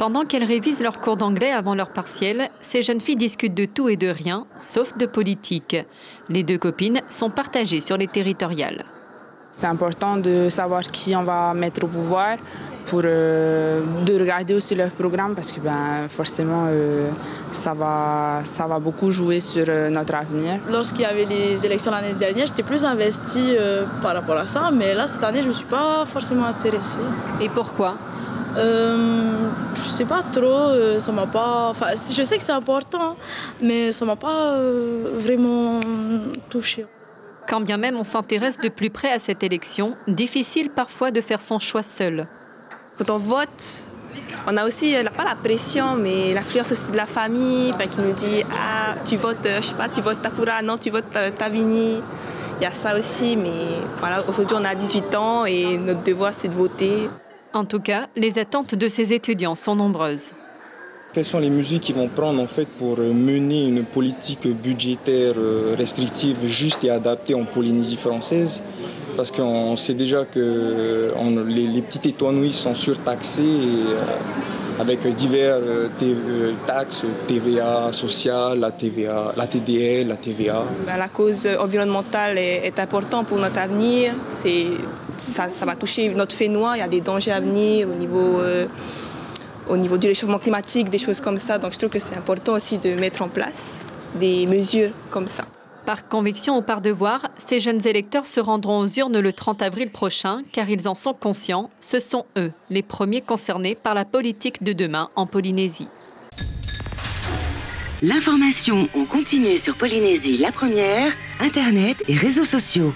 Pendant qu'elles révisent leurs cours d'anglais avant leur partiel, ces jeunes filles discutent de tout et de rien, sauf de politique. Les deux copines sont partagées sur les territoriales. C'est important de savoir qui on va mettre au pouvoir, de regarder aussi leur programme parce que forcément ça va beaucoup jouer sur notre avenir. Lorsqu'il y avait les élections l'année dernière, j'étais plus investie par rapport à ça, mais là cette année je ne me suis pas forcément intéressée. Et pourquoi ? Je sais pas trop, ça m'a pas. Enfin, je sais que c'est important, mais ça m'a pas vraiment touchée. Quand bien même on s'intéresse de plus près à cette élection, difficile parfois de faire son choix seul. Quand on vote, on a aussi, pas la pression, mais l'influence aussi de la famille qui nous dit « Ah, tu votes, je sais pas, tu votes Takura, non, tu votes Tavini ». Il y a ça aussi, mais voilà, aujourd'hui on a 18 ans et notre devoir c'est de voter. En tout cas, les attentes de ces étudiants sont nombreuses. Quelles sont les mesures qu'ils vont prendre en fait pour mener une politique budgétaire restrictive juste et adaptée en Polynésie française? Parce qu'on sait déjà que les petites étoiles sont surtaxées avec divers taxes, TVA sociale, la TVA, la TDL, la TVA. La cause environnementale est importante pour notre avenir. Ça va toucher notre Fénois, il y a des dangers à venir au niveau du réchauffement climatique, des choses comme ça. Donc je trouve que c'est important aussi de mettre en place des mesures comme ça. Par conviction ou par devoir, ces jeunes électeurs se rendront aux urnes le 30 avril prochain, car ils en sont conscients, ce sont eux les premiers concernés par la politique de demain en Polynésie. L'information en continu sur Polynésie la première, Internet et réseaux sociaux.